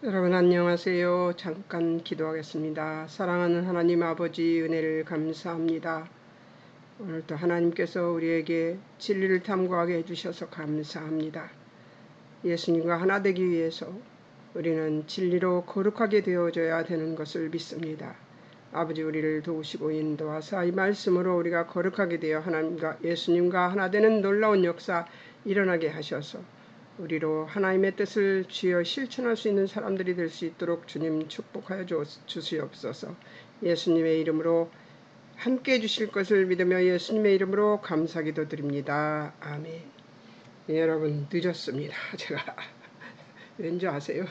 여러분 안녕하세요. 잠깐 기도하겠습니다. 사랑하는 하나님 아버지 은혜를 감사합니다. 오늘도 하나님께서 우리에게 진리를 탐구하게 해주셔서 감사합니다. 예수님과 하나 되기 위해서 우리는 진리로 거룩하게 되어져야 되는 것을 믿습니다. 아버지 우리를 도우시고 인도하사 이 말씀으로 우리가 거룩하게 되어 하나님과 예수님과 하나 되는 놀라운 역사 일어나게 하셔서 우리로 하나님의 뜻을 쥐어 실천할 수 있는 사람들이 될 수 있도록 주님 축복하여 주시옵소서. 예수님의 이름으로 함께 해주실 것을 믿으며 예수님의 이름으로 감사기도 드립니다. 아멘. 네, 여러분 늦었습니다. 제가 왠지 아세요?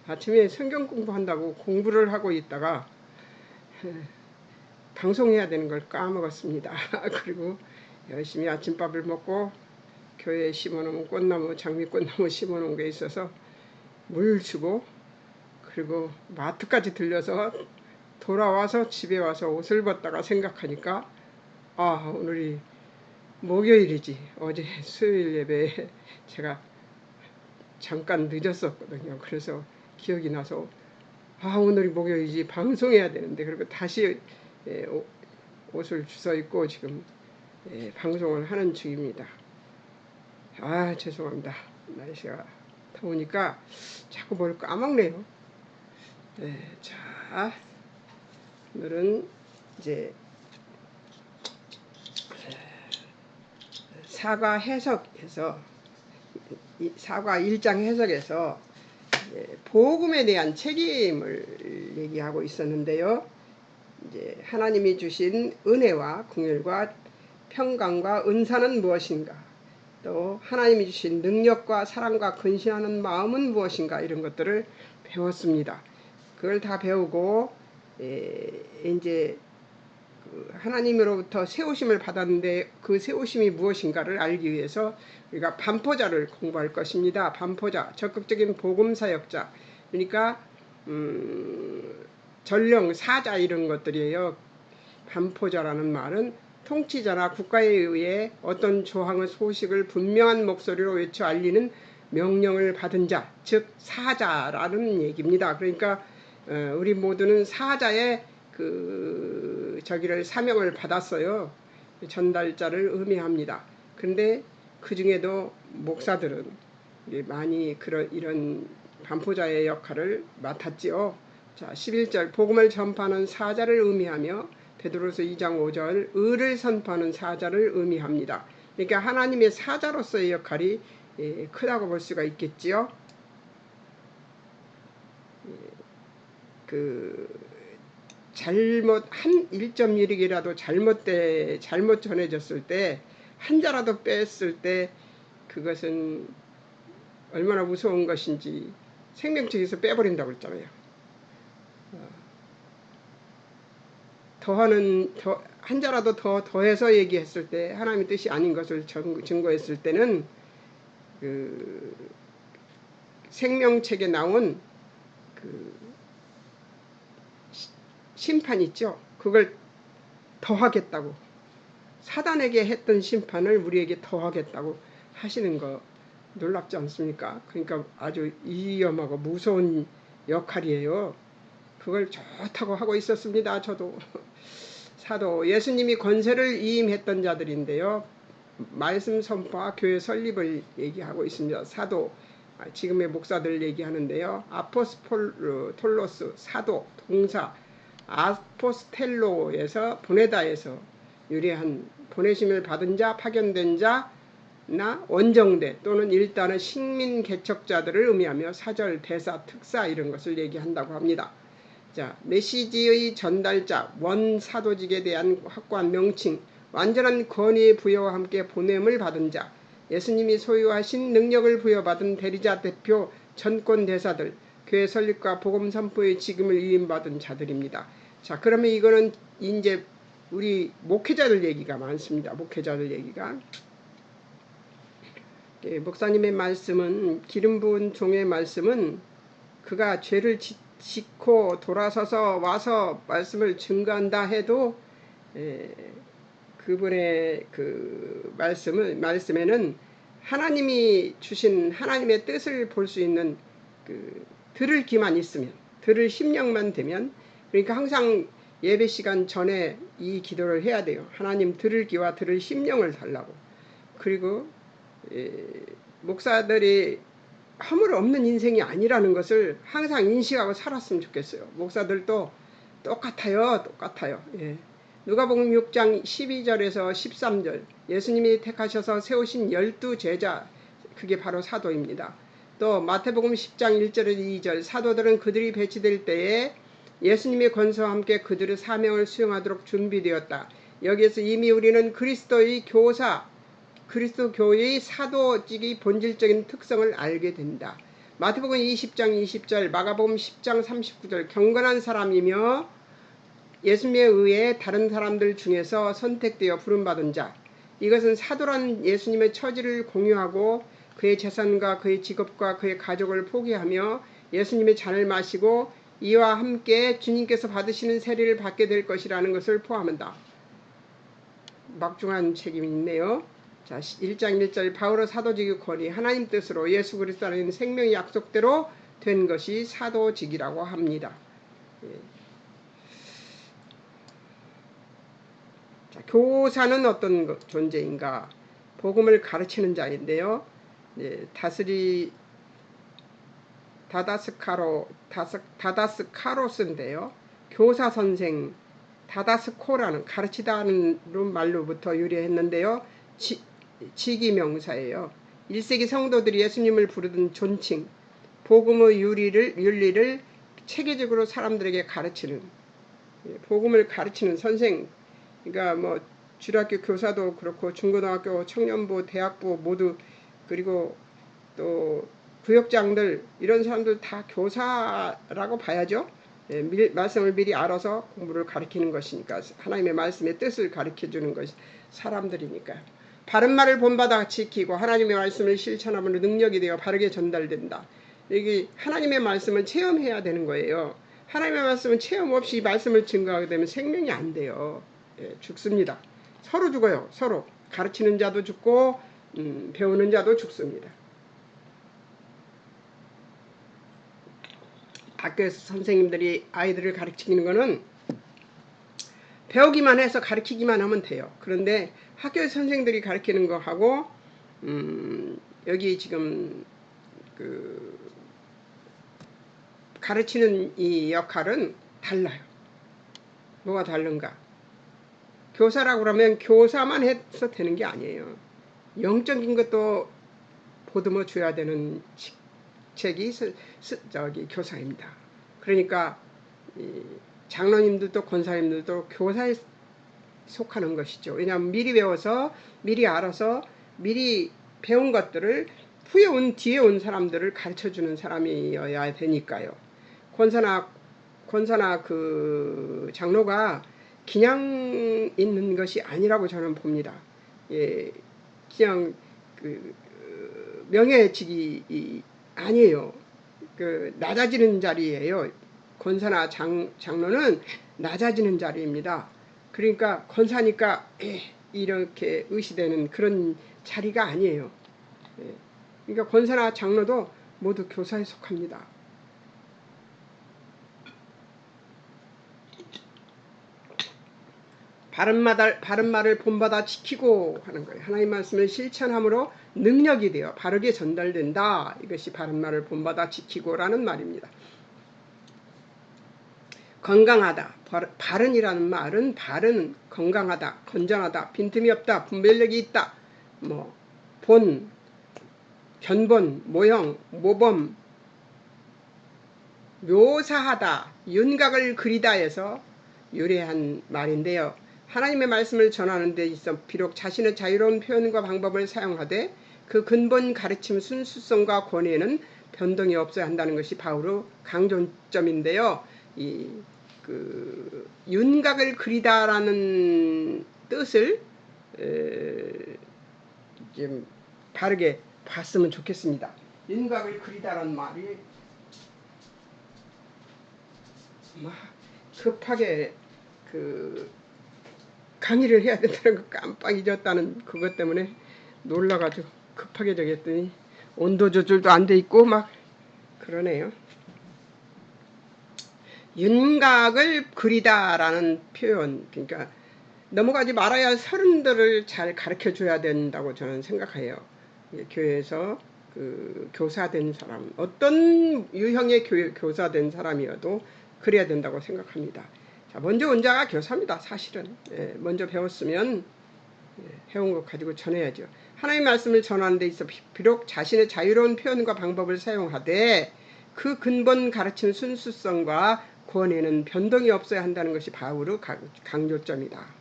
아침에 성경 공부한다고 공부를 하고 있다가 방송해야 되는 걸 까먹었습니다. 그리고 열심히 아침밥을 먹고 교회에 심어놓은 꽃나무, 장미꽃나무 심어놓은 게 있어서 물 주고 그리고 마트까지 들려서 돌아와서 집에 와서 옷을 벗다가 생각하니까 오늘이 목요일이지. 어제 수요일 예배에 제가 잠깐 늦었었거든요. 그래서 기억이 나서 오늘이 목요일이지 방송해야 되는데 그리고 다시 옷을 주워 입고 지금 방송을 하는 중입니다. 죄송합니다. 날씨가 더우니까 자꾸 뭘 까먹네요. 자, 오늘은 이제 사과 해석에서 사과 1장 해석에서 복음에 대한 책임을 얘기하고 있었는데요. 이제 하나님이 주신 은혜와 긍휼과 평강과 은사는 무엇인가? 또 하나님이 주신 능력과 사랑과 근신하는 마음은 무엇인가? 이런 것들을 배웠습니다. 그걸 다 배우고 이제 하나님으로부터 세우심을 받았는데 그 세우심이 무엇인가를 알기 위해서 우리가 반포자를 공부할 것입니다. 반포자, 적극적인 복음사역자. 그러니까 전령, 사자 이런 것들이에요. 반포자라는 말은 통치자나 국가에 의해 어떤 조항의 소식을 분명한 목소리로 외쳐 알리는 명령을 받은 자, 즉 사자라는 얘기입니다. 그러니까 우리 모두는 사자의 저기를 사명을 받았어요. 전달자를 의미합니다. 그런데 그 중에도 목사들은 많이 이런 반포자의 역할을 맡았지요. 자, 11절 복음을 전파하는 사자를 의미하며 베드로서 2장 5절 의를 선포하는 사자를 의미합니다. 그러니까 하나님의 사자로서의 역할이 크다고 볼 수가 있겠지요. 한 1.1이라도 잘못 전해졌을 때 한자라도 뺐을 때 그것은 얼마나 무서운 것인지 생명책에서 빼버린다고 했잖아요. 한자라도 더해서 얘기했을 때 하나님의 뜻이 아닌 것을 증거했을 때는 생명책에 나온 심판 있죠. 그걸 더하겠다고 사단에게 했던 심판을 우리에게 더하겠다고 하시는 거 놀랍지 않습니까? 그러니까 아주 위험하고 무서운 역할이에요. 그걸 좋다고 하고 있었습니다. 저도 사도 예수님이 권세를 위임했던 자들인데요. 말씀 선포와 교회 설립을 얘기하고 있습니다. 사도 지금의 목사들 얘기하는데요. 아포스톨로스 사도 동사 아포스텔로에서 보내다에서 유래한 보내심을 받은 자, 파견된 자나 원정대 또는 일단은 식민 개척자들을 의미하며 사절, 대사, 특사 이런 것을 얘기한다고 합니다. 자, 메시지의 전달자, 원사도직에 대한 확고한 명칭, 완전한 권위의 부여와 함께 보냄을 받은 자, 예수님이 소유하신 능력을 부여받은 대리자, 대표, 전권 대사들, 교회 설립과 복음 선포의 직임을 위임받은 자들입니다. 자, 그러면 이거는 이제 우리 목회자들 얘기가 많습니다. 목회자들 얘기가. 목사님의 말씀은, 기름 부은 종의 말씀은 그가 죄를 짓고 돌아서서 와서 말씀을 증거한다 해도 그분의 그 말씀에는 하나님이 주신 하나님의 뜻을 볼 수 있는 들을 귀만 있으면, 들을 심령만 되면, 그러니까 항상 예배 시간 전에 이 기도를 해야 돼요. 하나님 들을 귀와 들을 심령을 달라고. 그리고 목사들이 허물 없는 인생이 아니라는 것을 항상 인식하고 살았으면 좋겠어요. 목사들도 똑같아요. 예. 누가복음 6장 12절에서 13절, 예수님이 택하셔서 세우신 12제자, 그게 바로 사도입니다. 또 마태복음 10장 1절에서 2절, 사도들은 그들이 배치될 때에 예수님의 권세와 함께 그들의 사명을 수행하도록 준비되었다. 여기에서 이미 우리는 그리스도의 교사, 그리스도 교회의 사도직의 본질적인 특성을 알게 된다. 마태복음 20장 20절, 마가복음 10장 39절, 경건한 사람이며 예수님에 의해 다른 사람들 중에서 선택되어 부름받은 자. 이것은 사도란 예수님의 처지를 공유하고 그의 재산과 그의 직업과 그의 가족을 포기하며 예수님의 잔을 마시고 이와 함께 주님께서 받으시는 세례를 받게 될 것이라는 것을 포함한다. 막중한 책임이 있네요. 자, 1장 1절, 바울의 사도직의 권위, 하나님 뜻으로 예수 그리스도 안에 생명의 약속대로 된 것이 사도직이라고 합니다. 예. 자, 교사는 어떤 존재인가? 복음을 가르치는 자인데요. 예, 다다스카로스인데요. 교사 선생, 다다스코라는 가르치다는 말로부터 유래했는데요. 직위명사예요. 1세기 성도들이 예수님을 부르던 존칭, 복음의 윤리를 체계적으로 사람들에게 가르치는, 복음을 가르치는 선생. 그러니까 뭐 주일학교 교사도 그렇고 중고등학교, 청년부, 대학부 모두, 그리고 또 구역장들, 이런 사람들 다 교사라고 봐야죠. 예, 말씀을 미리 알아서 공부를 가르치는 것이니까, 하나님의 말씀의 뜻을 가르쳐주는 것이 사람들이니까요. 바른 말을 본받아 지키고 하나님의 말씀을 실천하면 능력이 되어 바르게 전달된다. 여기 하나님의 말씀을 체험해야 되는 거예요. 하나님의 말씀은 체험 없이 말씀을 증거하게 되면 생명이 안 돼요. 예, 죽습니다. 서로 죽어요. 서로. 가르치는 자도 죽고 배우는 자도 죽습니다. 학교에서 선생님들이 아이들을 가르치는 거는 배우기만 해서 가르치기만 하면 돼요. 그런데 학교에서 선생님들이 가르치는 거하고 여기 지금 가르치는 이 역할은 달라요. 뭐가 다른가? 교사라고 그러면 교사만 해서 되는 게 아니에요. 영적인 것도 보듬어 줘야 되는 직책이 교사입니다. 그러니까 장로님들도 권사님들도 교사에 속하는 것이죠. 왜냐하면 미리 배워서 미리 알아서 미리 배운 것들을 후에 온 뒤에 온 사람들을 가르쳐주는 사람이어야 되니까요. 권사나 그 장로가 그냥 있는 것이 아니라고 저는 봅니다. 예, 그냥 명예직이 아니에요. 낮아지는 자리예요. 권사나 장로는 낮아지는 자리입니다. 그러니까 권사니까 이렇게 의시되는 그런 자리가 아니에요. 그러니까 권사나 장로도 모두 교사에 속합니다. 바른 말을 본받아 지키고 하는 거예요. 하나님 말씀을 실천함으로 능력이 되어 바르게 전달된다. 이것이 바른 말을 본받아 지키고라는 말입니다. 건강하다. 바른이라는 말은 바른, 건강하다, 건전하다, 빈틈이 없다, 분별력이 있다. 견본, 모형, 모범, 묘사하다, 윤곽을 그리다 해서 유래한 말인데요. 하나님의 말씀을 전하는 데 있어 비록 자신의 자유로운 표현과 방법을 사용하되 그 근본 가르침 순수성과 권위에는 변동이 없어야 한다는 것이 바울의 강조점인데요. 윤곽을 그리다라는 뜻을 좀 바르게 봤으면 좋겠습니다. 윤곽을 그리다라는 말이 급하게 강의를 해야 된다는 거 깜빡 잊었다는 그것 때문에 놀라가지고 급하게 저기 했더니 온도 조절도 안 돼 있고 막 그러네요. 윤곽을 그리다라는 표현, 그러니까 넘어가지 말아야 할 서른들을 잘 가르쳐 줘야 된다고 저는 생각해요. 교회에서 그 교사된 사람, 어떤 유형의 교사된 사람이어도 그래야 된다고 생각합니다. 자, 먼저 온 자가 교사입니다. 사실은 먼저 배웠으면 해온 것 가지고 전해야죠. 하나님의 말씀을 전하는 데 있어 비록 자신의 자유로운 표현과 방법을 사용하되 그 근본 가르치는 순수성과 구원에는 변동이 없어야 한다는 것이 바울의 강조점이다.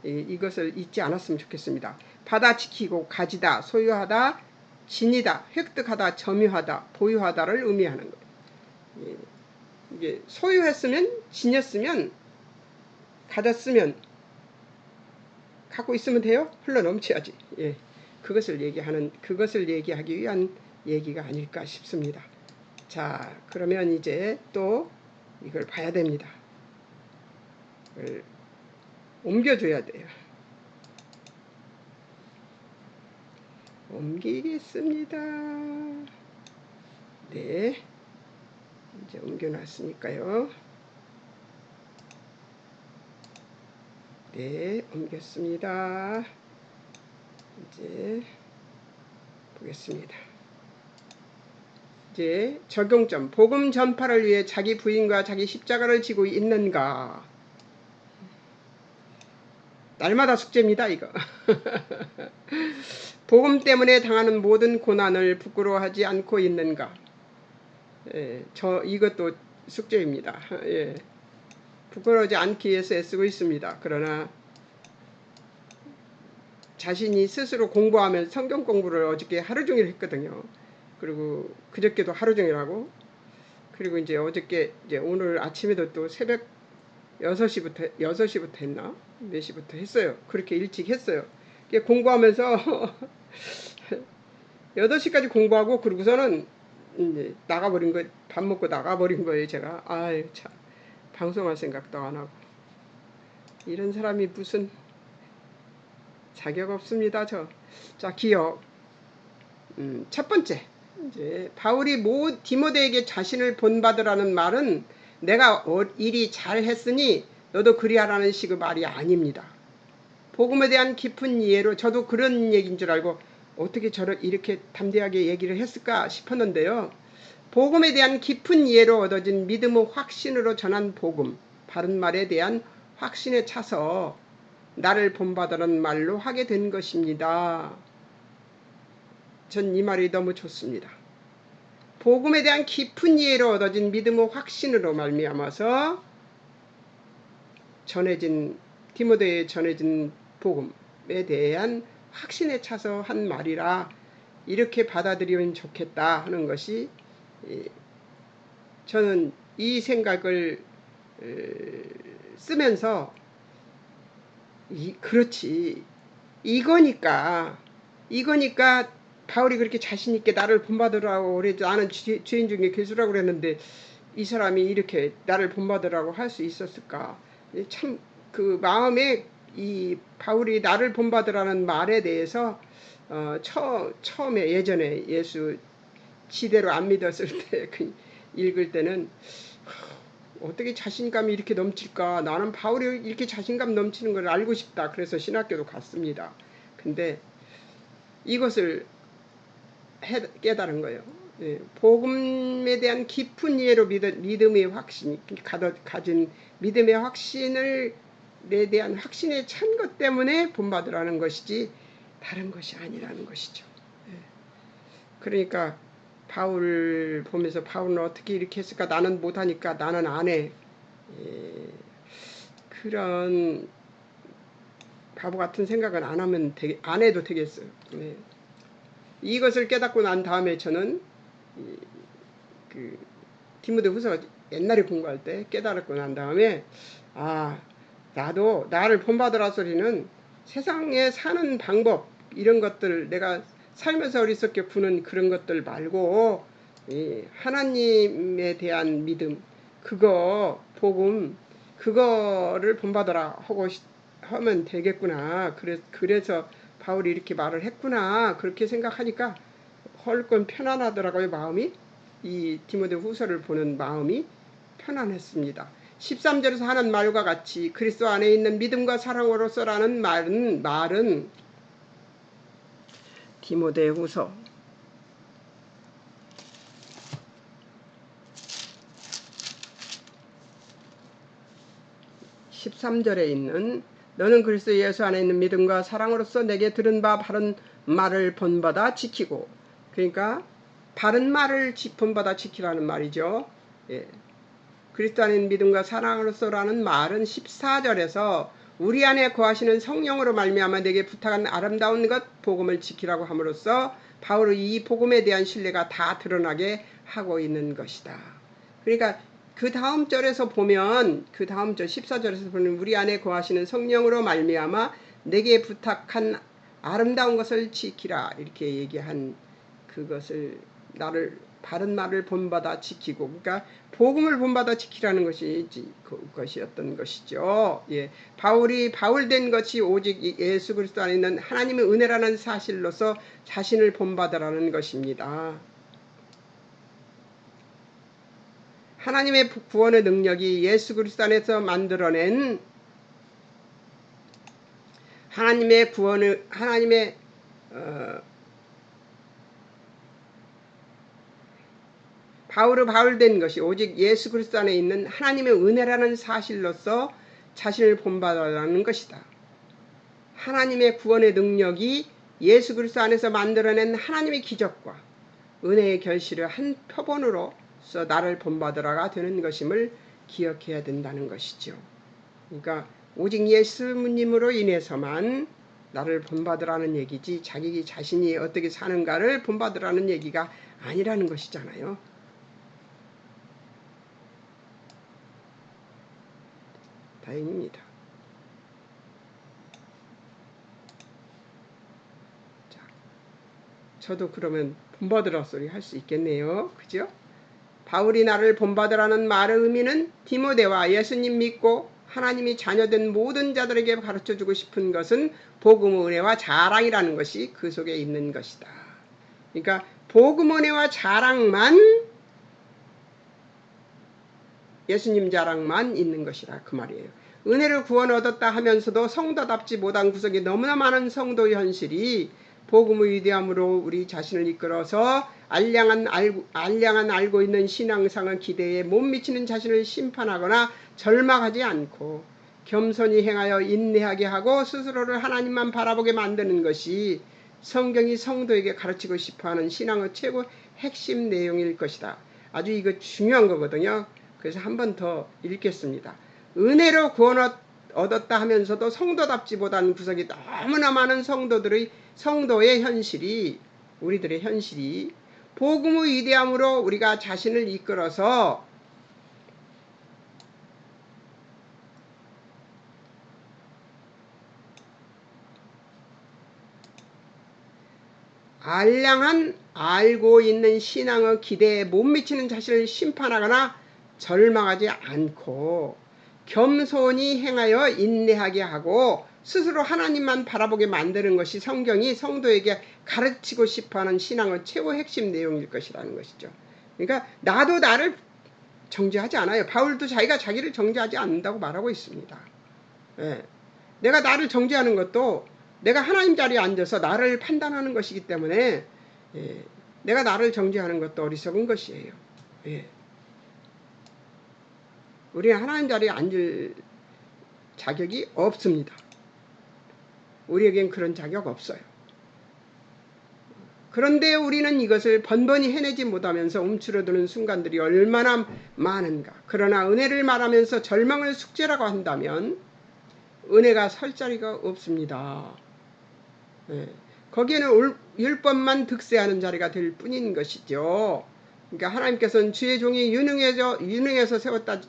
이것을 잊지 않았으면 좋겠습니다. 받아 지키고 가지다, 소유하다, 지니다, 획득하다, 점유하다, 보유하다를 의미하는 거예요. 이게 소유했으면, 지녔으면, 가졌으면 갖고 있으면 돼요? 흘러 넘쳐야지. 예. 그것을 얘기하기 위한 얘기가 아닐까 싶습니다. 자, 그러면 이제 또 이걸 봐야 됩니다. 이걸 옮겨줘야 돼요. 옮기겠습니다. 네. 이제 옮겨놨으니까요. 네, 옮겼습니다. 이제 보겠습니다. 이제 적용점. 복음 전파를 위해 자기 부인과 자기 십자가를 지고 있는가? 날마다 숙제입니다, 이거. 복음 때문에 당하는 모든 고난을 부끄러워하지 않고 있는가? 이것도 숙제입니다. 부끄러워하지 않기 위해서 애쓰고 있습니다. 그러나 자신이 스스로 공부하면서 성경 공부를 어저께 하루 종일 했거든요. 그리고 그저께도 하루 종일 하고, 그리고 이제 어저께 오늘 아침에도 또 새벽 6시부터 했나? 4시부터 했어요. 그렇게 일찍 했어요. 공부하면서 8시까지 공부하고, 그러고서는 이제 나가버린 거, 밥 먹고 나가버린 거예요, 제가. 아유, 참. 방송할 생각도 안 하고. 이런 사람이 무슨 자격 없습니다, 저. 자, 기억. 첫 번째. 이제 바울이 디모데에게 자신을 본받으라는 말은 내가 일이 잘했으니 너도 그리하라는 식의 말이 아닙니다. 복음에 대한 깊은 이해로 저도 그런 얘기인 줄 알고 어떻게 이렇게 담대하게 얘기를 했을까 싶었는데요. 복음에 대한 깊은 이해로 얻어진 믿음의 확신으로 전한 복음, 바른 말에 대한 확신에 차서 나를 본받으라는 말로 하게 된 것입니다. 전 이 말이 너무 좋습니다. 복음에 대한 깊은 이해로 얻어진 믿음의 확신으로 말미암아서 디모데에 전해진 복음에 대한 확신에 차서 한 말이라 이렇게 받아들이면 좋겠다 하는 것이, 저는 이 생각을 쓰면서 그렇지, 이거니까 바울이 그렇게 자신있게 나를 본받으라고 그랬지. 나는 죄인 중에 괴수라고 그랬는데 이 사람이 이렇게 나를 본받으라고 할 수 있었을까. 참 그 마음에 이 바울이 나를 본받으라는 말에 대해서 처음에 예전에 예수 지대로 안 믿었을 때 읽을 때는 어떻게 자신감이 이렇게 넘칠까. 나는 바울이 이렇게 자신감 넘치는 걸 알고 싶다. 그래서 신학교도 갔습니다. 근데 이것을 깨달은 거예요. 복음에 대한 깊은 이해로 믿음의 확신, 가진 믿음의 확신에 대한 확신에 찬 것 때문에 본받으라는 것이지 다른 것이 아니라는 것이죠. 그러니까 바울 보면서 바울은 어떻게 이렇게 했을까? 나는 못하니까 나는 안 해. 그런 바보 같은 생각은 안 해도 되겠어요. 이것을 깨닫고 난 다음에 저는 디모데후서 옛날에 공부할 때 깨달았고 난 다음에 나도 나를 본받으라 소리는 세상에 사는 방법 이런 것들 내가 살면서 어리석게 구는 그런 것들 말고 하나님에 대한 믿음 복음 그거를 본받으라 하면 되겠구나. 그래서 바울이 이렇게 말을 했구나. 그렇게 생각하니까 훨씬 편안하더라고요, 마음이. 이 디모데 후서를 보는 마음이 편안했습니다. 13절에서 하는 말과 같이 그리스도 안에 있는 믿음과 사랑으로서라는 말은 디모데 후서 13절에 있는 너는 그리스도 예수 안에 있는 믿음과 사랑으로서 내게 들은 바 바른 말을 본받아 지키고, 그러니까 바른 말을 본받아 지키라는 말이죠. 예. 그리스도 안에 있는 믿음과 사랑으로서라는 말은 14절에서 우리 안에 거하시는 성령으로 말미암아 내게 부탁한 아름다운 것 복음을 지키라고 함으로써 바울의 이 복음에 대한 신뢰가 다 드러나게 하고 있는 것이다. 그러니까 그 다음 절에서 보면, 그 다음 절 14절에서 보면 우리 안에 거하시는 성령으로 말미암아 내게 부탁한 아름다운 것을 지키라 이렇게 얘기한 그것을, 나를 바른 말을 본받아 지키고, 그러니까 복음을 본받아 지키라는 것이었던 것이죠. 예, 바울된 것이 오직 예수 그리스도 안에 있는 하나님의 은혜라는 사실로서 자신을 본받으라는 것입니다. 하나님의 구원의 능력이 예수 그리스도 안에서 만들어낸 바울된 것이 오직 예수 그리스도 안에 있는 하나님의 은혜라는 사실로서 자신을 본받으라는 것이다. 하나님의 구원의 능력이 예수 그리스도 안에서 만들어낸 하나님의 기적과 은혜의 결실을 한 표본으로서 나를 본받으라가 되는 것임을 기억해야 된다는 것이죠. 그러니까 오직 예수님으로 인해서만 나를 본받으라는 얘기지, 자기 자신이 어떻게 사는가를 본받으라는 얘기가 아니라는 것이잖아요. 다행입니다. 자, 저도 그러면 본받으라 소리 할 수 있겠네요. 그죠? 바울이 나를 본받으라는 말의 의미는 디모데와 예수님 믿고 하나님이 자녀된 모든 자들에게 가르쳐주고 싶은 것은 복음의 은혜와 자랑이라는 것이 그 속에 있는 것이다. 그러니까 복음의 은혜와 자랑만, 예수님 자랑만 있는 것이라 그 말이에요. 은혜를 구원 얻었다 하면서도 성도답지 못한 구석이 너무나 많은 성도 현실이 복음의 위대함으로 우리 자신을 이끌어서 알량한 알고 있는 신앙상의 기대에 못 미치는 자신을 심판하거나 절망하지 않고 겸손히 행하여 인내하게 하고 스스로를 하나님만 바라보게 만드는 것이 성경이 성도에게 가르치고 싶어하는 신앙의 최고 핵심 내용일 것이다. 아주 이거 중요한 거거든요. 그래서 한 번 더 읽겠습니다. 은혜로 구원 얻었다 하면서도 성도답지 못한 구석이 너무나 많은 성도의 현실이, 우리들의 현실이 복음의 위대함으로 우리가 자신을 이끌어서 알량한 알고 있는 신앙의 기대에 못 미치는 자신을 심판하거나 절망하지 않고 겸손히 행하여 인내하게 하고 스스로 하나님만 바라보게 만드는 것이 성경이 성도에게 가르치고 싶어하는 신앙의 최고 핵심 내용일 것이라는 것이죠. 그러니까 나도 나를 정죄하지 않아요. 바울도 자기가 자기를 정죄하지 않는다고 말하고 있습니다. 예. 내가 나를 정죄하는 것도 내가 하나님 자리에 앉아서 나를 판단하는 것이기 때문에, 예, 내가 나를 정죄하는 것도 어리석은 것이에요. 예. 우리는 하나님 자리에 앉을 자격이 없습니다. 우리에겐 그런 자격 없어요. 그런데 우리는 이것을 번번이 해내지 못하면서 움츠러드는 순간들이 얼마나 많은가. 그러나 은혜를 말하면서 절망을 숙제라고 한다면 은혜가 설 자리가 없습니다. 예. 거기에는 율법만 득세하는 자리가 될 뿐인 것이죠. 그러니까 하나님께서는 주의 종이 유능해서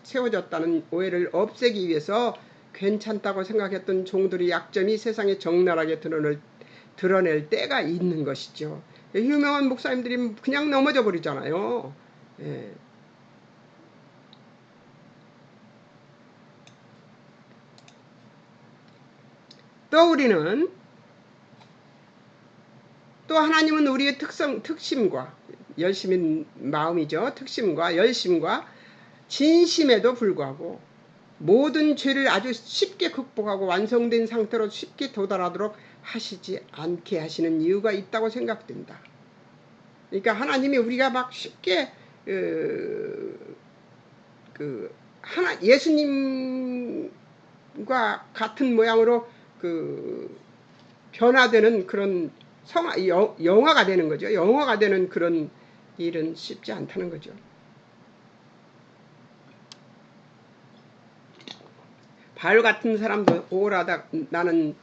세워졌다는 오해를 없애기 위해서 괜찮다고 생각했던 종들의 약점이 세상에 적나라하게 드러낼 때가 있는 것이죠. 유명한 목사님들이 그냥 넘어져 버리잖아요. 예. 또 우리는, 또 하나님은 우리의 특심과 열심인 마음이죠. 특심과 열심과 진심에도 불구하고 모든 죄를 아주 쉽게 극복하고 완성된 상태로 쉽게 도달하도록 하시지 않게 하시는 이유가 있다고 생각된다. 그러니까 하나님이 우리가 막 쉽게 예수님과 같은 모양으로 변화되는 그런 영화가 되는 거죠. 영화가 되는 그런 일은 쉽지 않다는 거죠. 바울 같은 사람도 오라다 나는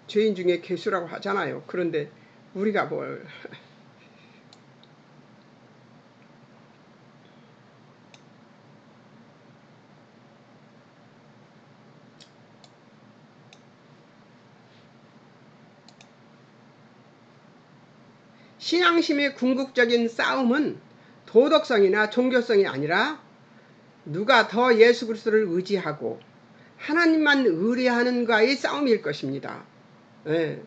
죄인 중에 괴수라고 하잖아요. 그런데 우리가 뭘 신앙심의 궁극적인 싸움은 도덕성이나 종교성이 아니라 누가 더 예수 그리스도를 의지하고 하나님만 의뢰하는가의 싸움일 것입니다. 예.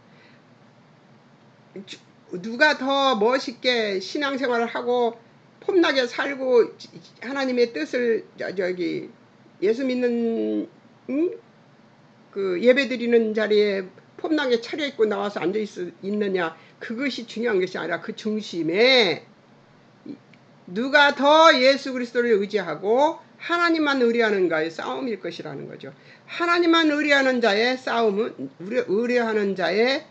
누가 더 멋있게 신앙생활을 하고 폼나게 살고 하나님의 뜻을 예수 믿는 예배 드리는 자리에 폼나게 차려입고 나와서 앉아 있느냐, 그것이 중요한 것이 아니라 그 중심에 누가 더 예수 그리스도를 의지하고 하나님만 의뢰하는가의 싸움일 것이라는 거죠. 하나님만 의뢰하는 자의 싸움은, 의뢰하는 자의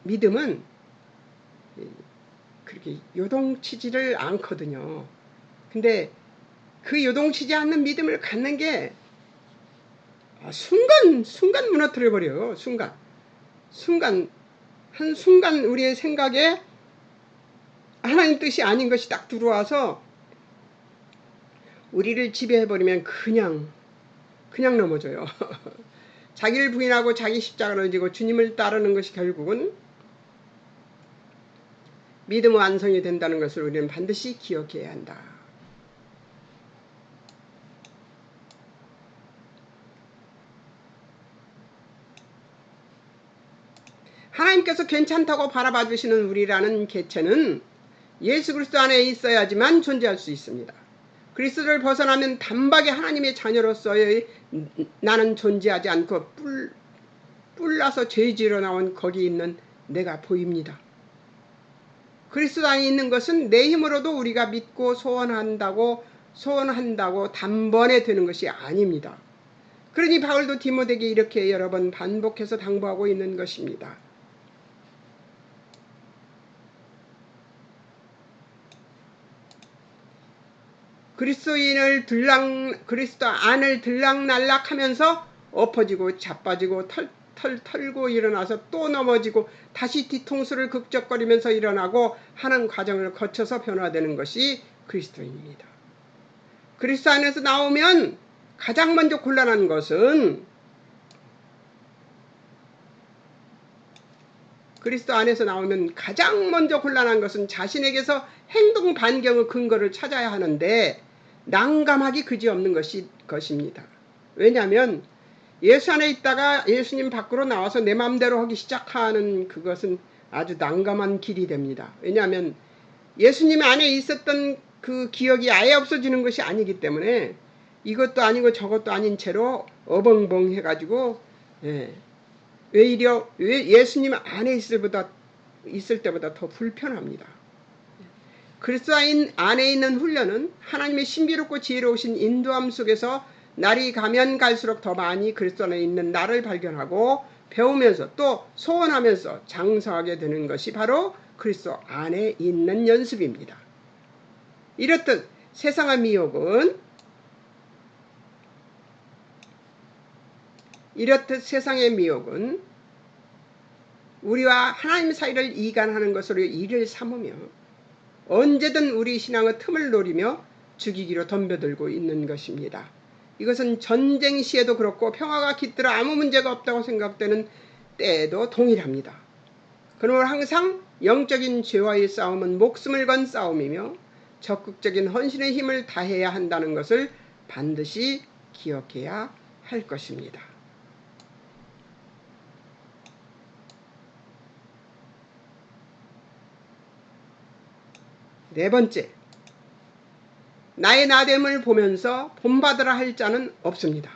믿음은 그렇게 요동치지를 않거든요. 근데 그 요동치지 않는 믿음을 갖는 게 순간 무너뜨려 버려요. 한순간 우리의 생각에 하나님 뜻이 아닌 것이 딱 들어와서 우리를 지배해버리면 그냥 넘어져요. 자기를 부인하고 자기 십자가를 지고 주님을 따르는 것이 결국은 믿음 완성이 된다는 것을 우리는 반드시 기억해야 한다. 하나님께서 괜찮다고 바라봐 주시는 우리라는 개체는 예수 그리스도 안에 있어야지만 존재할 수 있습니다. 그리스도를 벗어나면 단박에 하나님의 자녀로서의 나는 존재하지 않고 뿔나서 죄지으러 나온 거기 있는 내가 보입니다. 그리스도 안에 있는 것은 내 힘으로도 우리가 믿고 소원한다고 단번에 되는 것이 아닙니다. 그러니 바울도 디모데에게 이렇게 여러 번 반복해서 당부하고 있는 것입니다. 그리스도 안을 들락날락하면서 엎어지고 자빠지고 털고 일어나서 또 넘어지고 다시 뒤통수를 극적거리면서 일어나고 하는 과정을 거쳐서 변화되는 것이 그리스도인입니다. 그리스도 안에서 나오면 가장 먼저 곤란한 것은 자신에게서 행동 반경의 근거를 찾아야 하는데 난감하기 그지없는 것입니다. 왜냐하면 예수 안에 있다가 예수님 밖으로 나와서 내 마음대로 하기 시작하는 그것은 아주 난감한 길이 됩니다. 왜냐하면 예수님 안에 있었던 그 기억이 아예 없어지는 것이 아니기 때문에 이것도 아니고 저것도 아닌 채로 어벙벙해가지고 왜 예수님 안에 있을 때보다 더 불편합니다. 그리스도 안에 있는 훈련은 하나님의 신비롭고 지혜로우신 인도함 속에서 날이 가면 갈수록 더 많이 그리스도 안에 있는 나를 발견하고 배우면서 또 소원하면서 장성하게 되는 것이 바로 그리스도 안에 있는 연습입니다. 이렇듯 세상의 미혹은 우리와 하나님 사이를 이간하는 것으로 이를 삼으며 언제든 우리 신앙의 틈을 노리며 죽이기로 덤벼들고 있는 것입니다. 이것은 전쟁 시에도 그렇고 평화가 깃들어 아무 문제가 없다고 생각되는 때에도 동일합니다. 그러므로 항상 영적인 죄와의 싸움은 목숨을 건 싸움이며 적극적인 헌신의 힘을 다해야 한다는 것을 반드시 기억해야 할 것입니다. 네 번째, 나의 나됨을 보면서 본받으라 할 자는 없습니다.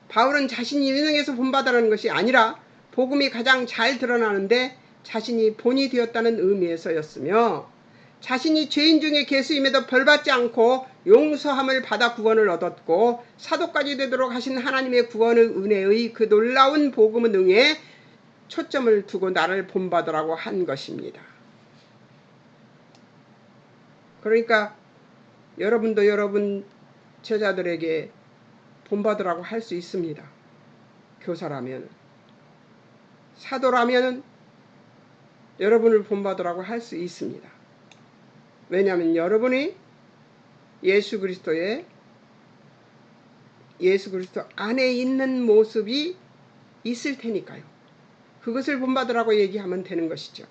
바울은 자신이 유능해서 본받으라는 것이 아니라 복음이 가장 잘 드러나는데 자신이 본이 되었다는 의미에서였으며, 자신이 죄인 중에 괴수임에도 벌받지 않고 용서함을 받아 구원을 얻었고 사도까지 되도록 하신 하나님의 구원의 은혜의 그 놀라운 복음 응에 초점을 두고 나를 본받으라고 한 것입니다. 그러니까 여러분도 여러분 제자들에게 본받으라고 할 수 있습니다. 교사라면, 사도라면 여러분을 본받으라고 할 수 있습니다. 왜냐하면 여러분이 예수 그리스도 안에 있는 모습이 있을 테니까요. 그것을 본받으라고 얘기하면 되는 것이죠.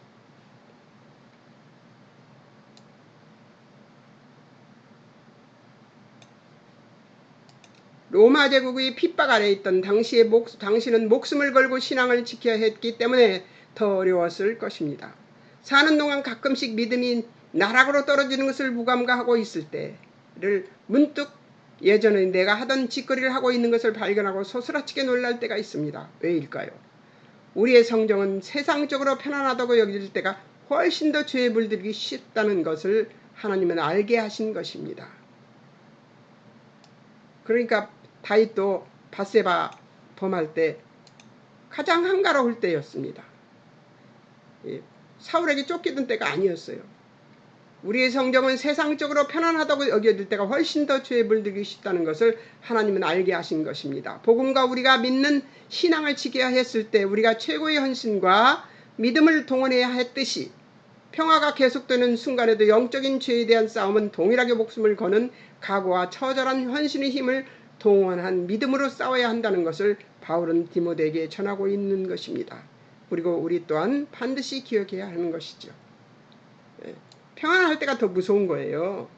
로마 제국의 핍박 아래 있던 당신은 목숨을 걸고 신앙을 지켜야 했기 때문에 더 어려웠을 것입니다. 사는 동안 가끔씩 믿음이 나락으로 떨어지는 것을 무감각하고 있을 때를 문득 예전에 내가 하던 짓거리를 하고 있는 것을 발견하고 소스라치게 놀랄 때가 있습니다. 왜일까요? 우리의 성정은 세상적으로 편안하다고 여길 때가 훨씬 더 죄에 물들기 쉽다는 것을 하나님은 알게 하신 것입니다. 그러니까 다윗도 밧세바 범할 때 가장 한가로울 때였습니다. 사울에게 쫓기던 때가 아니었어요. 우리의 성정은 세상적으로 편안하다고 여겨질 때가 훨씬 더 죄에 물들기 쉽다는 것을 하나님은 알게 하신 것입니다. 복음과 우리가 믿는 신앙을 지켜야 했을 때 우리가 최고의 헌신과 믿음을 동원해야 했듯이 평화가 계속되는 순간에도 영적인 죄에 대한 싸움은 동일하게 목숨을 거는 각오와 처절한 헌신의 힘을 동원한 믿음으로 싸워야 한다는 것을 바울은 디모데에게 전하고 있는 것입니다. 그리고 우리 또한 반드시 기억해야 하는 것이죠. 평안할 때가 더 무서운 거예요.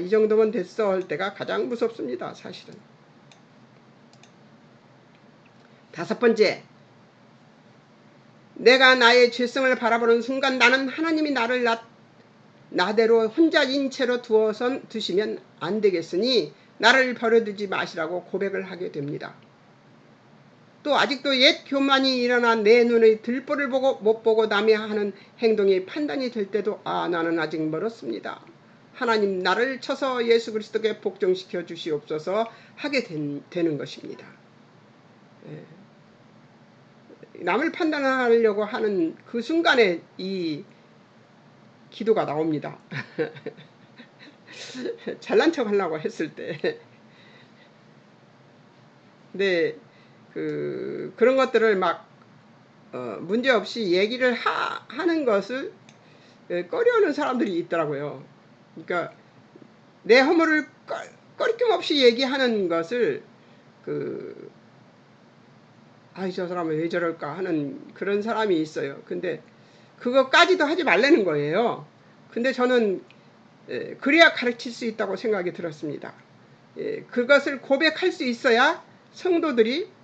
이 정도면 됐어 할 때가 가장 무섭습니다. 사실은. 다섯 번째, 내가 나의 죄성을 바라보는 순간 나는 하나님이 나를 나대로 혼자인 채로 두시면 안 되겠으니 나를 버려두지 마시라고 고백을 하게 됩니다. 또 아직도 옛 교만이 일어나 내 눈의 들보를 못 보고 남이 하는 행동이 판단이 될 때도 나는 아직 멀었습니다. 하나님 나를 쳐서 예수 그리스도께 복종시켜 주시옵소서 하게 되는 것입니다. 남을 판단하려고 하는 그 순간에 이 기도가 나옵니다. 잘난 척 하려고 했을 때. 근데 그런 것들을 막 문제없이 얘기를 하는 것을 꺼려하는 사람들이 있더라고요. 그러니까 내 허물을 꺼리낌 없이 얘기하는 것을 저 사람은 왜 저럴까 하는 그런 사람이 있어요. 근데 그것까지도 하지 말라는 거예요. 근데 저는 그래야 가르칠 수 있다고 생각이 들었습니다. 그것을 고백할 수 있어야 성도들이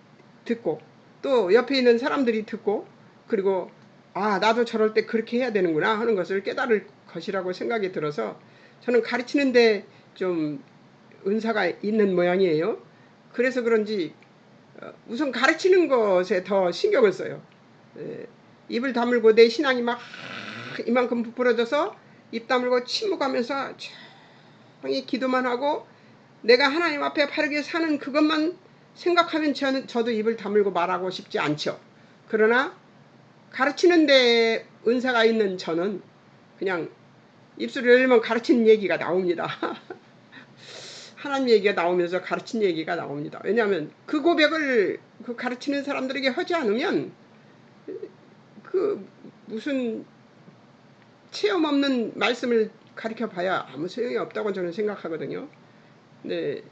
듣고 또 옆에 있는 사람들이 듣고 그리고 나도 저럴 때 그렇게 해야 되는구나 하는 것을 깨달을 것이라고 생각이 들어서 저는 가르치는데 좀 은사가 있는 모양이에요. 그래서 그런지 우선 가르치는 것에 더 신경을 써요. 입을 다물고 내 신앙이 막 이만큼 부풀어져서 입 다물고 침묵하면서 조용히 기도만 하고 내가 하나님 앞에 바르게 사는 그것만 생각하면 저도 입을 다물고 말하고 싶지 않죠. 그러나 가르치는 데 은사가 있는 저는 그냥 입술을 열면 가르치는 얘기가 나옵니다. 하나님 얘기가 나오면서 가르친 얘기가 나옵니다. 왜냐하면 그 고백을 그 가르치는 사람들에게 하지 않으면 무슨 체험 없는 말씀을 가르쳐 봐야 아무 소용이 없다고 저는 생각하거든요. 근데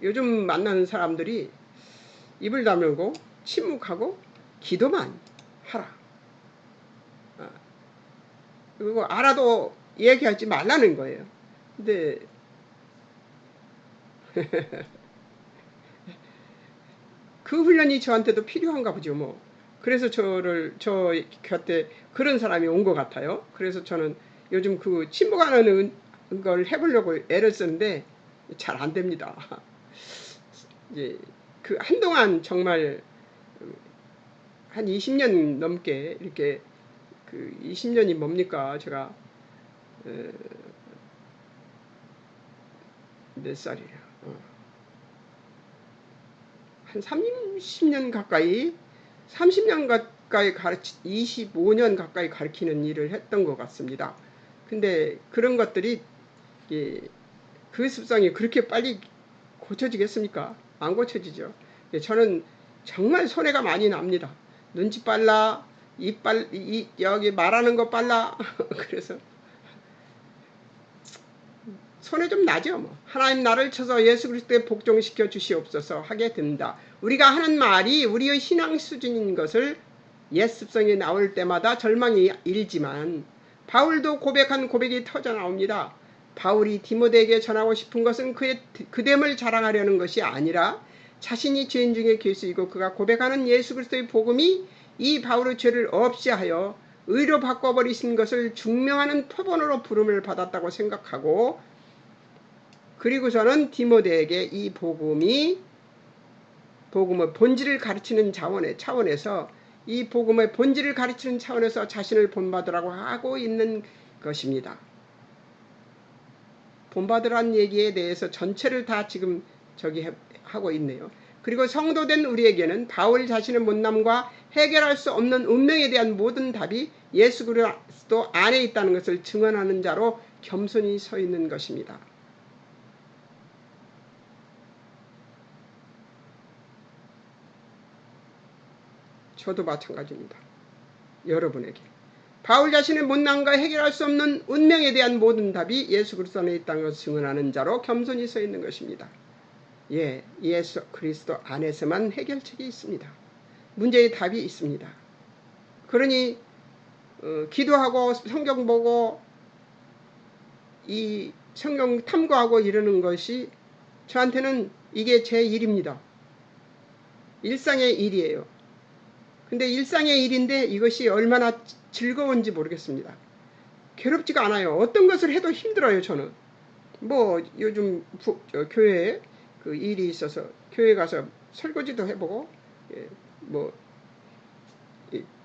요즘 만나는 사람들이 입을 다물고 침묵하고 기도만 하라. 그리고 알아도 얘기하지 말라는 거예요. 근데 그 훈련이 저한테도 필요한가 보죠. 그래서 저 곁에 그런 사람이 온 것 같아요. 그래서 저는 요즘 그 침묵하는 걸 해보려고 애를 쓰는데 잘 안 됩니다. 이제 그 한동안 정말 한 20년 넘게 이렇게 그 20년이 뭡니까? 제가 몇 살이야? 한 30년 가까이 30년 가까이 25년 가까이 가르치는 일을 했던 것 같습니다. 근데 그런 것들이 예, 그 습성이 그렇게 빨리 고쳐지겠습니까? 안 고쳐지죠. 예, 저는 정말 손해가 많이 납니다. 눈치 빨라, 여기 말하는 거 빨라. 그래서 손해 좀 나죠. 뭐. 하나님 나를 쳐서 예수 그리스도에 복종시켜 주시옵소서 하게 된다. 우리가 하는 말이 우리의 신앙 수준인 것을 옛 습성이 나올 때마다 절망이 일지만 바울도 고백한 고백이 터져 나옵니다. 바울이 디모데에게 전하고 싶은 것은 그의 그됨을 자랑하려는 것이 아니라 자신이 죄인 중에 괴수이고 그가 고백하는 예수 그리스도의 복음이 이 바울의 죄를 없이 하여 의로 바꿔버리신 것을 증명하는 표본으로 부름을 받았다고 생각하고, 그리고서는 디모데에게 이 복음의 본질을 가르치는 차원에서 이 복음의 본질을 가르치는 차원에서 자신을 본받으라고 하고 있는 것입니다. 본받으라는 얘기에 대해서 전체를 다 지금 하고 있네요. 그리고 성도된 우리에게는 바울 자신의 못남과 해결할 수 없는 운명에 대한 모든 답이 예수 그리스도 안에 있다는 것을 증언하는 자로 겸손히 서 있는 것입니다. 저도 마찬가지입니다. 여러분에게 바울 자신의 못남과 해결할 수 없는 운명에 대한 모든 답이 예수 그리스도 안에 있다는 것을 증언하는 자로 겸손히 서 있는 것입니다. 예, 예수 그리스도 안에서만 해결책이 있습니다. 문제의 답이 있습니다. 그러니 기도하고 성경 보고 이 성경 탐구하고 이러는 것이 저한테는 이게 제 일입니다. 일상의 일이에요. 근데 일상의 일인데 이것이 얼마나 즐거운지 모르겠습니다. 괴롭지가 않아요. 어떤 것을 해도 힘들어요. 저는 뭐 요즘 교회에 그 일이 있어서 교회 가서 설거지도 해보고, 예, 뭐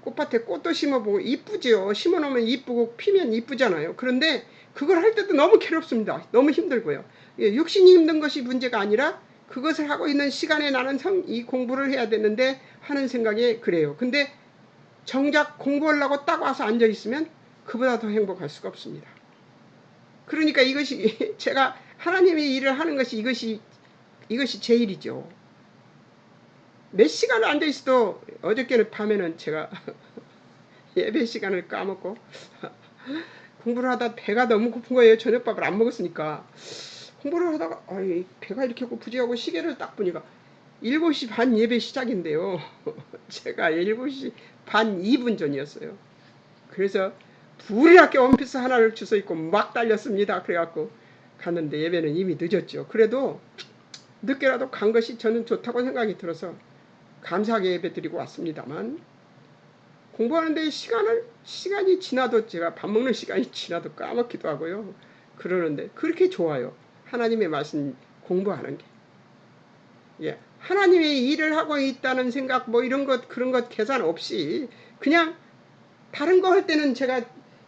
꽃밭에 꽃도 심어보고 이쁘지요. 심어놓으면 이쁘고 피면 이쁘잖아요. 그런데 그걸 할 때도 너무 괴롭습니다. 너무 힘들고요. 예, 육신이 힘든 것이 문제가 아니라 그것을 하고 있는 시간에 나는 이 공부를 해야 되는데 하는 생각이 그래요. 근데 정작 공부하려고 딱 와서 앉아있으면 그보다 더 행복할 수가 없습니다. 그러니까 이것이 제가 하나님의 일을 하는 것이 이것이 제 일이죠. 몇 시간을 앉아있어도 어저께는 밤에는 제가 예배 시간을 까먹고 공부를 하다 배가 너무 고픈 거예요. 저녁밥을 안 먹었으니까. 공부를 하다가 배가 이렇게 고프지 하고 시계를 딱 보니까 7시 반 예배 시작인데요. 제가 7시 반 2분 전이었어요. 그래서 불이렇게 원피스 하나를 주워 입고 막 달렸습니다. 그래갖고 갔는데 예배는 이미 늦었죠. 그래도 늦게라도 간 것이 저는 좋다고 생각이 들어서 감사하게 예배 드리고 왔습니다만, 공부하는데 시간이 지나도 제가 밥 먹는 시간이 지나도 까먹기도 하고요. 그러는데 그렇게 좋아요. 하나님의 말씀 공부하는 게. 예. 하나님의 일을 하고 있다는 생각 뭐 이런 것 그런 것 계산 없이 그냥 다른 거 할 때는 제가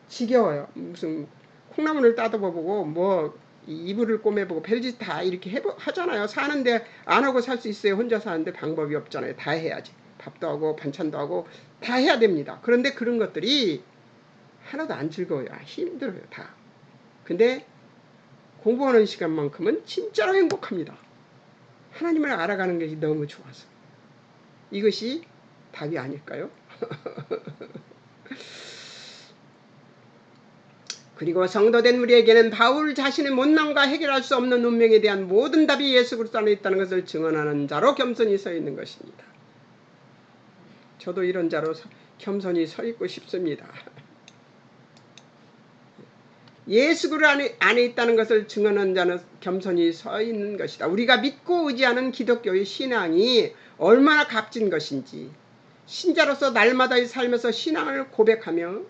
지겨워요. 무슨 콩나물을 따듬어보고 뭐 이불을 꼬매보고 별짓 다 이렇게 하잖아요. 사는데 안 하고 살 수 있어요. 혼자 사는데 방법이 없잖아요. 다 해야지. 밥도 하고 반찬도 하고 다 해야 됩니다. 그런데 그런 것들이 하나도 안 즐거워요. 힘들어요. 다. 근데 공부하는 시간만큼은 진짜로 행복합니다. 하나님을 알아가는 것이 너무 좋아서. 이것이 답이 아닐까요? 그리고 성도된 우리에게는 바울 자신의 못남과 해결할 수 없는 운명에 대한 모든 답이 예수 그리스도 안에 있다는 것을 증언하는 자로 겸손히 서 있는 것입니다. 저도 이런 자로 겸손히 서 있고 싶습니다. 예수 그리스도 안에 있다는 것을 증언하는 자는 겸손히 서 있는 것이다. 우리가 믿고 의지하는 기독교의 신앙이 얼마나 값진 것인지, 신자로서 날마다의 삶에서 신앙을 고백하며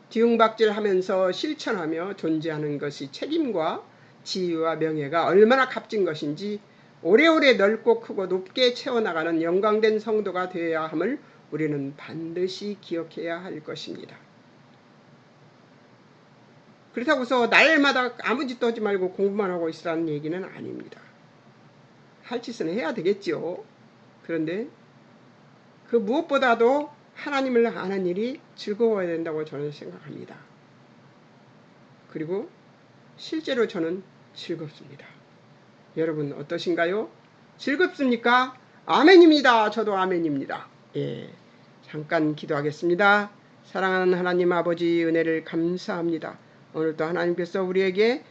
뒤웅박질하면서 실천하며 존재하는 것이 책임과 지위와 명예가 얼마나 값진 것인지 오래오래 넓고 크고 높게 채워나가는 영광된 성도가 되어야 함을 우리는 반드시 기억해야 할 것입니다. 그렇다고 해서 날마다 아무 짓도 하지 말고 공부만 하고 있으라는 얘기는 아닙니다. 할 짓은 해야 되겠죠. 그런데 그 무엇보다도 하나님을 아는 일이 즐거워야 된다고 저는 생각합니다. 그리고 실제로 저는 즐겁습니다. 여러분 어떠신가요? 즐겁습니까? 아멘입니다. 저도 아멘입니다. 예, 잠깐 기도하겠습니다. 사랑하는 하나님 아버지 은혜를 감사합니다. 오늘도 하나님께서 우리에게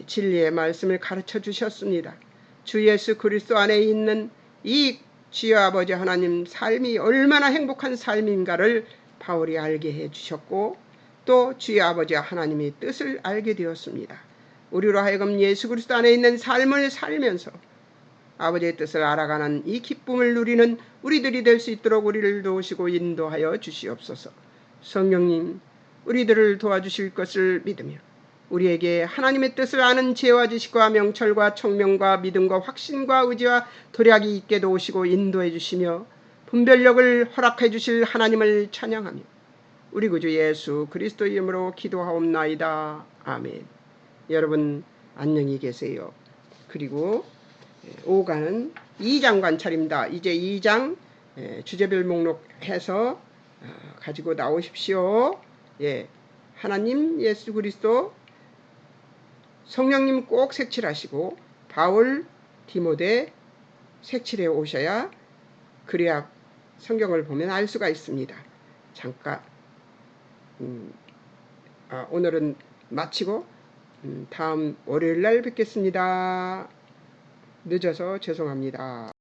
진리의 말씀을 가르쳐 주셨습니다. 주 예수 그리스도 안에 있는 이 주여 아버지 하나님 삶이 얼마나 행복한 삶인가를 바울이 알게 해주셨고 또 주여 아버지 하나님의 뜻을 알게 되었습니다. 우리로 하여금 예수 그리스도 안에 있는 삶을 살면서 아버지의 뜻을 알아가는 이 기쁨을 누리는 우리들이 될 수 있도록 우리를 도우시고 인도하여 주시옵소서. 성령님 우리들을 도와주실 것을 믿으며 우리에게 하나님의 뜻을 아는 지혜와 지식과 명철과 청명과 믿음과 확신과 의지와 도략이 있게 도우시고 인도해 주시며 분별력을 허락해 주실 하나님을 찬양하며 우리 구주 예수 그리스도 이름으로 기도하옵나이다. 아멘. 여러분 안녕히 계세요. 그리고 5가는 2장 관찰입니다. 이제 2장 주제별 목록해서 가지고 나오십시오. 예, 하나님 예수 그리스도 성령님 꼭 색칠하시고 바울 디모데 색칠해 오셔야 그래야 성경을 보면 알 수가 있습니다. 잠깐 오늘은 마치고 다음 월요일 날 뵙겠습니다. 늦어서 죄송합니다.